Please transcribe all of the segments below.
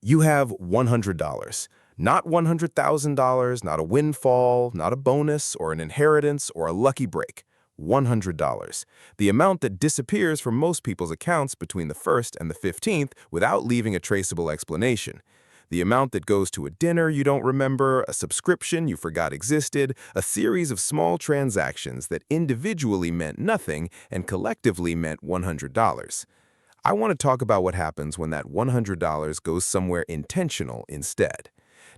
You have $100. Not $100,000, not a windfall, not a bonus or an inheritance or a lucky break. $100. The amount that disappears from most people's accounts between the 1st and the 15th without leaving a traceable explanation. The amount that goes to a dinner you don't remember, a subscription you forgot existed, a series of small transactions that individually meant nothing and collectively meant $100. I want to talk about what happens when that $100 goes somewhere intentional instead.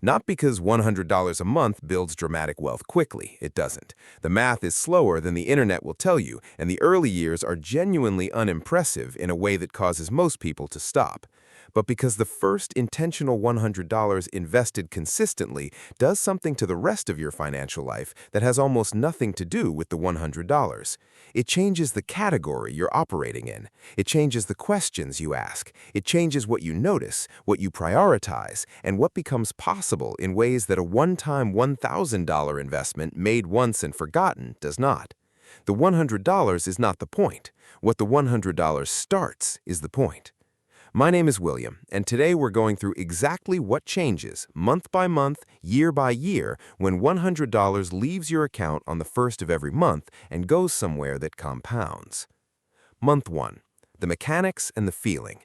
Not because $100 a month builds dramatic wealth quickly, it doesn't. The math is slower than the internet will tell you, and the early years are genuinely unimpressive in a way that causes most people to stop. But because the first intentional $100 invested consistently does something to the rest of your financial life that has almost nothing to do with the $100. It changes the category you're operating in. It changes the questions you ask. It changes what you notice, what you prioritize, and what becomes possible in ways that a one-time $1,000 investment made once and forgotten does not. The $100 is not the point. What the $100 starts is the point. My name is William, and today we're going through exactly what changes, month by month, year by year, when $100 leaves your account on the 1st of every month and goes somewhere that compounds. Month 1. The mechanics and the feeling.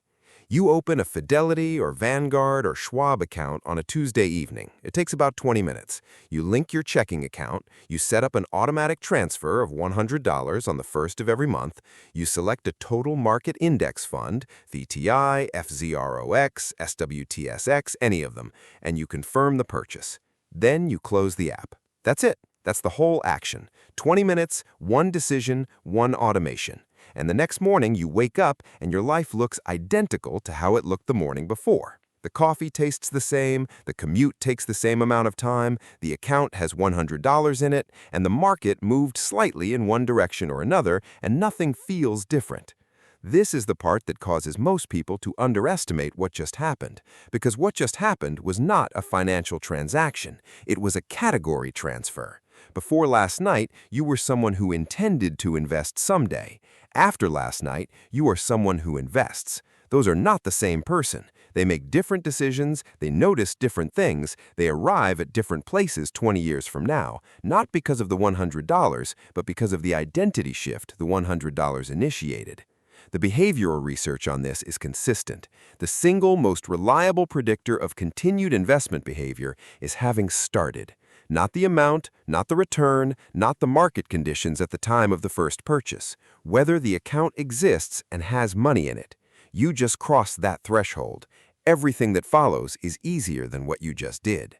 You open a Fidelity or Vanguard or Schwab account on a Tuesday evening. It takes about 20 minutes. You link your checking account, you set up an automatic transfer of $100 on the 1st of every month, you select a total market index fund, VTI, FZROX, SWTSX, any of them, and you confirm the purchase. Then you close the app. That's it. That's the whole action. 20 minutes, one decision, one automation. And the next morning you wake up and your life looks identical to how it looked the morning before. The coffee tastes the same, the commute takes the same amount of time, the account has $100 in it, and the market moved slightly in one direction or another, and nothing feels different. This is the part that causes most people to underestimate what just happened, because what just happened was not a financial transaction, it was a category transfer. Before last night, you were someone who intended to invest someday. After last night, you are someone who invests. Those are not the same person. They make different decisions, they notice different things, they arrive at different places 20 years from now, not because of the $100, but because of the identity shift the $100 initiated. The behavioral research on this is consistent. The single most reliable predictor of continued investment behavior is having started. Not the amount, not the return, not the market conditions at the time of the first purchase. Whether the account exists and has money in it. You just crossed that threshold. Everything that follows is easier than what you just did.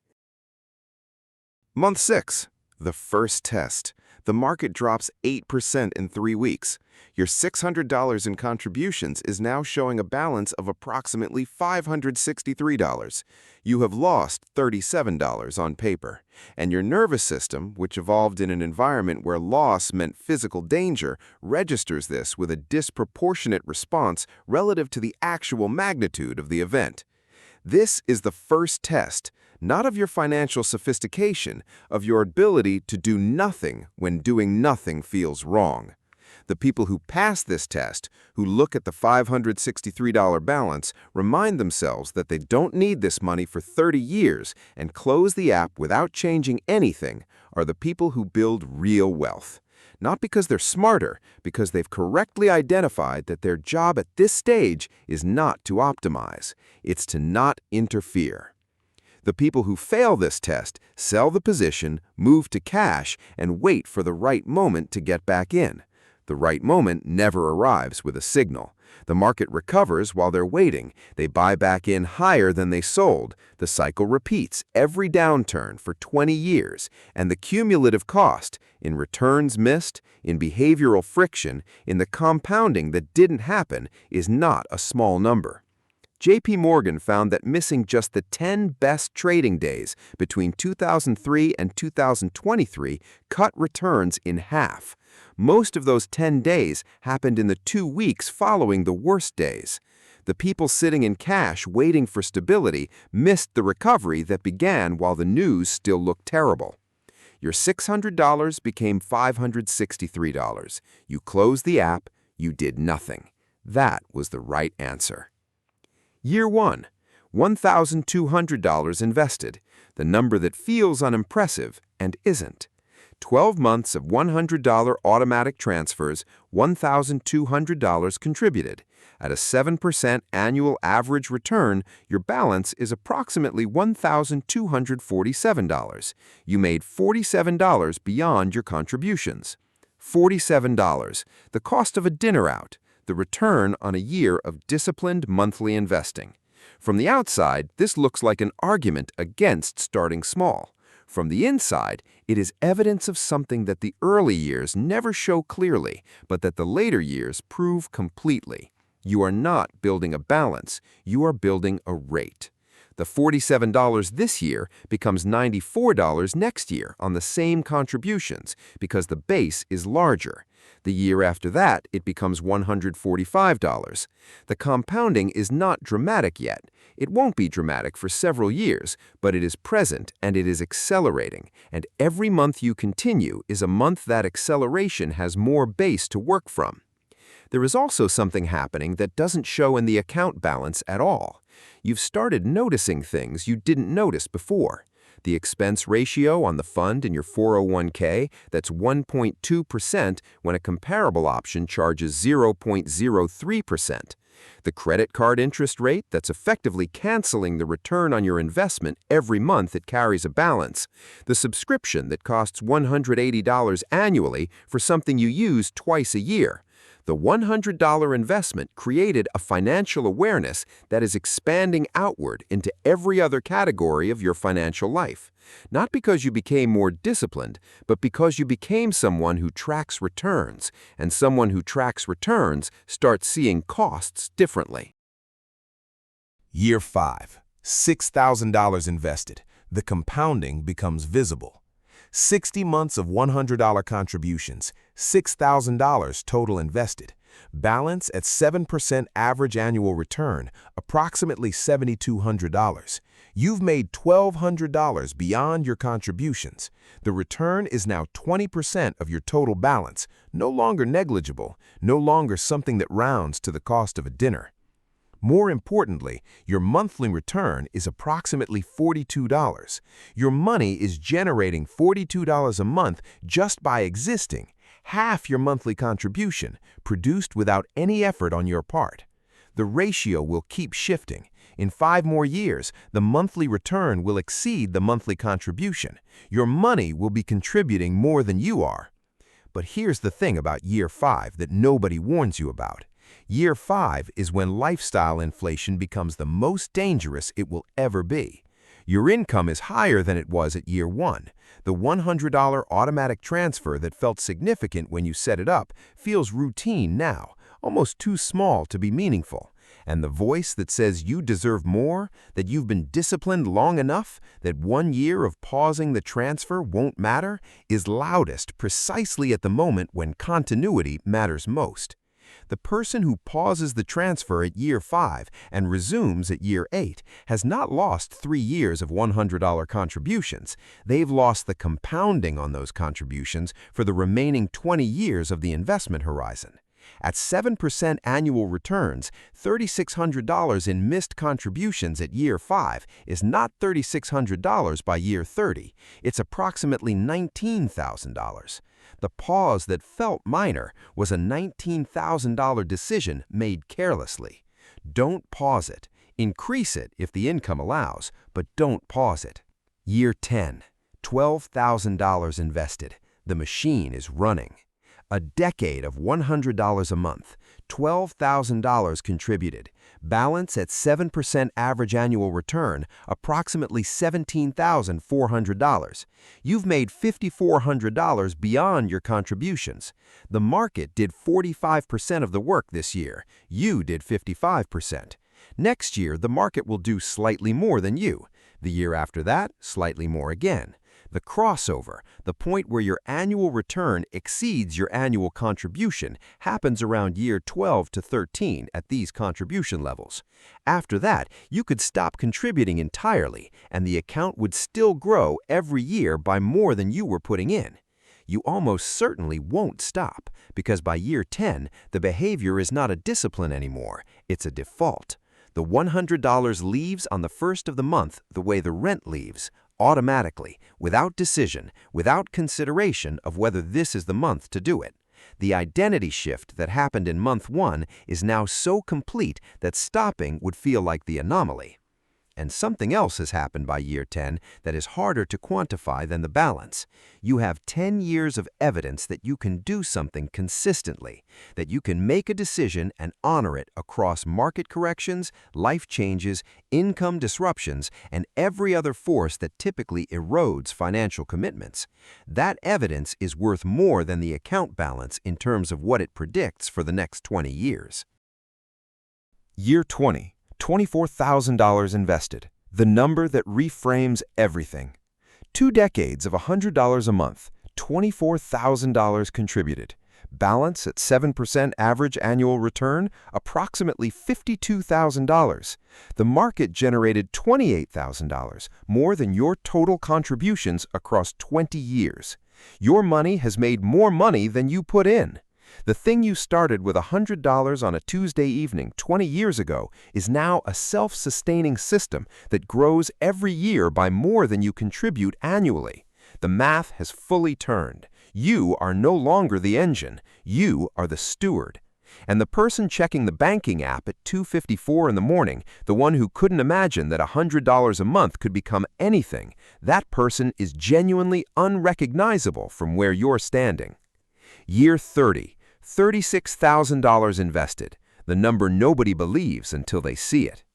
Month 6. The first test. The market drops 8% in 3 weeks. Your $600 in contributions is now showing a balance of approximately $563. You have lost $37 on paper. And your nervous system, which evolved in an environment where loss meant physical danger, registers this with a disproportionate response relative to the actual magnitude of the event. This is the first test, not of your financial sophistication, of your ability to do nothing when doing nothing feels wrong. The people who pass this test, who look at the $563 balance, remind themselves that they don't need this money for 30 years and close the app without changing anything, are the people who build real wealth. Not because they're smarter, because they've correctly identified that their job at this stage is not to optimize, it's to not interfere. The people who fail this test sell the position, move to cash, and wait for the right moment to get back in. The right moment never arrives with a signal. The market recovers while they're waiting. They buy back in higher than they sold. The cycle repeats every downturn for 20 years, and the cumulative cost in returns missed, in behavioral friction, in the compounding that didn't happen is not a small number. JP Morgan found that missing just the 10 best trading days between 2003 and 2023 cut returns in half. Most of those 10 days happened in the 2 weeks following the worst days. The people sitting in cash waiting for stability missed the recovery that began while the news still looked terrible. Your $600 became $563. You closed the app, you did nothing. That was the right answer. Year 1. $1,200 invested, the number that feels unimpressive and isn't. 12 months of $100 automatic transfers, $1,200 contributed. At a 7% annual average return, your balance is approximately $1,247. You made $47 beyond your contributions. $47, the cost of a dinner out, the return on a year of disciplined monthly investing. From the outside, this looks like an argument against starting small. From the inside, it is evidence of something that the early years never show clearly, but that the later years prove completely. You are not building a balance, you are building a rate. The $47 this year becomes $94 next year on the same contributions because the base is larger. The year after that, it becomes $145. The compounding is not dramatic yet. It won't be dramatic for several years, but it is present and it is accelerating. And every month you continue is a month that acceleration has more base to work from. There is also something happening that doesn't show in the account balance at all. You've started noticing things you didn't notice before. The expense ratio on the fund in your 401k, that's 1.2% when a comparable option charges 0.03%. The credit card interest rate that's effectively canceling the return on your investment every month it carries a balance. The subscription that costs $180 annually for something you use twice a year. The $100 investment created a financial awareness that is expanding outward into every other category of your financial life. Not because you became more disciplined, but because you became someone who tracks returns, and someone who tracks returns starts seeing costs differently. Year 5, $6,000 invested. The compounding becomes visible. 60 months of $100 contributions, $6,000 total invested. Balance at 7% average annual return, approximately $7,200. You've made $1,200 beyond your contributions. The return is now 20% of your total balance, no longer negligible, no longer something that rounds to the cost of a dinner. More importantly, your monthly return is approximately $42. Your money is generating $42 a month just by existing, half your monthly contribution, produced without any effort on your part. The ratio will keep shifting. In 5 more years, the monthly return will exceed the monthly contribution. Your money will be contributing more than you are. But here's the thing about year 5 that nobody warns you about. Year 5 is when lifestyle inflation becomes the most dangerous it will ever be. Your income is higher than it was at year 1. The $100 automatic transfer that felt significant when you set it up feels routine now, almost too small to be meaningful. And the voice that says you deserve more, that you've been disciplined long enough, that 1 year of pausing the transfer won't matter, is loudest precisely at the moment when continuity matters most. The person who pauses the transfer at year 5 and resumes at year 8 has not lost 3 years of $100 contributions. They've lost the compounding on those contributions for the remaining 20 years of the investment horizon. At 7% annual returns, $3,600 in missed contributions at year 5 is not $3,600 by year 30. It's approximately $19,000. The pause that felt minor was a $19,000 decision made carelessly. Don't pause it. Increase it if the income allows, but don't pause it. Year 10, $12,000 invested. The machine is running. A decade of $100 a month, $12,000 contributed. Balance at 7% average annual return, approximately $17,400. You've made $5,400 beyond your contributions. The market did 45% of the work this year. You did 55%. Next year, the market will do slightly more than you. The year after that, slightly more again. The crossover, the point where your annual return exceeds your annual contribution, happens around year 12 to 13 at these contribution levels. After that, you could stop contributing entirely, and the account would still grow every year by more than you were putting in. You almost certainly won't stop, because by year 10, the behavior is not a discipline anymore, it's a default. The $100 leaves on the first of the month the way the rent leaves, automatically, without decision, without consideration of whether this is the month to do it. The identity shift that happened in month 1 is now so complete that stopping would feel like the anomaly. And something else has happened by year 10 that is harder to quantify than the balance. You have 10 years of evidence that you can do something consistently, that you can make a decision and honor it across market corrections, life changes, income disruptions, and every other force that typically erodes financial commitments. That evidence is worth more than the account balance in terms of what it predicts for the next 20 years. Year 20. $24,000 invested, the number that reframes everything. 2 decades of $100 a month, $24,000 contributed. Balance at 7% average annual return, approximately $52,000. The market generated $28,000, more than your total contributions across 20 years. Your money has made more money than you put in. The thing you started with $100 on a Tuesday evening 20 years ago is now a self-sustaining system that grows every year by more than you contribute annually. The math has fully turned. You are no longer the engine. You are the steward. And the person checking the banking app at 2:54 in the morning, the one who couldn't imagine that $100 a month could become anything, that person is genuinely unrecognizable from where you're standing. Year 30. $36,000 invested, the number nobody believes until they see it.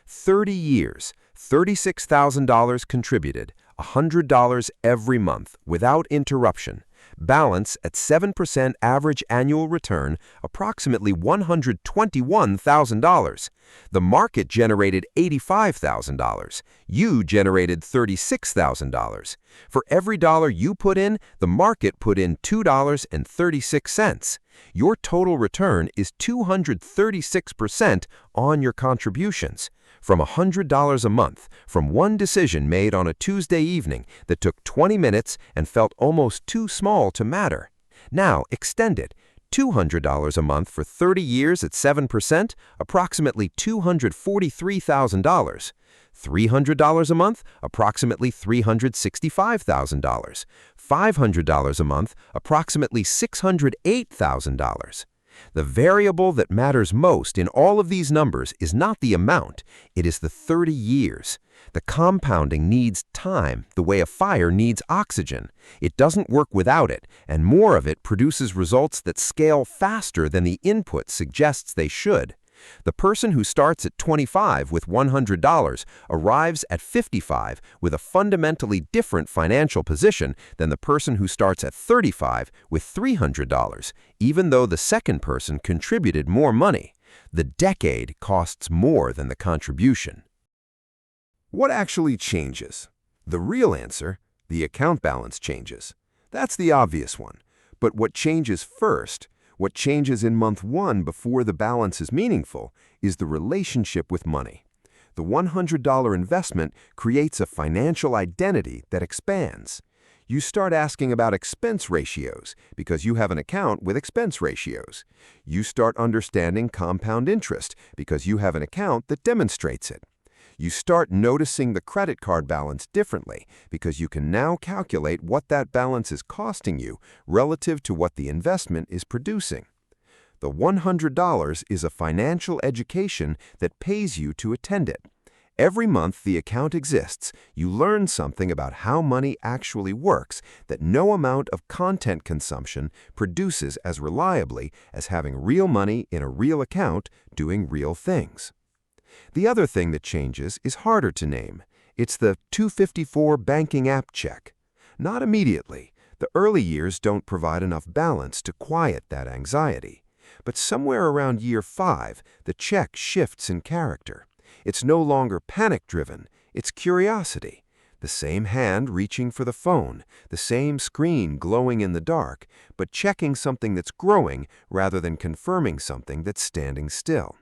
30 years, $36,000 contributed, $100 every month, without interruption. Balance at 7% average annual return, approximately $121,000. The market generated $85,000. You generated $36,000. For every dollar you put in, the market put in $2.36. Your total return is 236% on your contributions. From $100 a month, from one decision made on a Tuesday evening that took 20 minutes and felt almost too small to matter. Now extend it. $200 a month for 30 years at 7%, approximately $243,000. $300 a month, approximately $365,000. $500 a month, approximately $608,000. The variable that matters most in all of these numbers is not the amount, it is the 30 years. The compounding needs time the way a fire needs oxygen. It doesn't work without it, and more of it produces results that scale faster than the input suggests they should. The person who starts at 25 with $100 arrives at 55 with a fundamentally different financial position than the person who starts at 35 with $300, even though the second person contributed more money. The decade costs more than the contribution. What actually changes? The real answer, the account balance changes. That's the obvious one. But what changes first, what changes in month 1 before the balance is meaningful, is the relationship with money. The $100 investment creates a financial identity that expands. You start asking about expense ratios because you have an account with expense ratios. You start understanding compound interest because you have an account that demonstrates it. You start noticing the credit card balance differently because you can now calculate what that balance is costing you relative to what the investment is producing. The $100 is a financial education that pays you to attend it. Every month the account exists, you learn something about how money actually works that no amount of content consumption produces as reliably as having real money in a real account doing real things. The other thing that changes is harder to name. It's the 254 banking app check. Not immediately. The early years don't provide enough balance to quiet that anxiety. But somewhere around year 5, the check shifts in character. It's no longer panic-driven, it's curiosity. The same hand reaching for the phone, the same screen glowing in the dark, but checking something that's growing rather than confirming something that's standing still.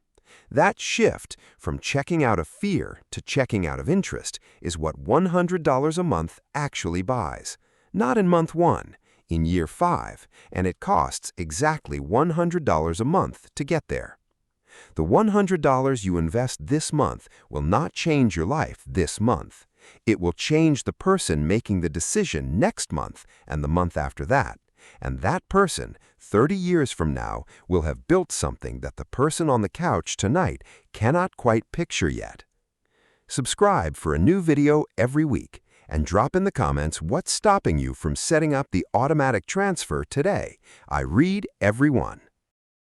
That shift from checking out of fear to checking out of interest is what $100 a month actually buys. Not in month 1, in year 5, and it costs exactly $100 a month to get there. The $100 you invest this month will not change your life this month. It will change the person making the decision next month and the month after that. And that person, 30 years from now, will have built something that the person on the couch tonight cannot quite picture yet. Subscribe for a new video every week and drop in the comments what's stopping you from setting up the automatic transfer today. I read every one.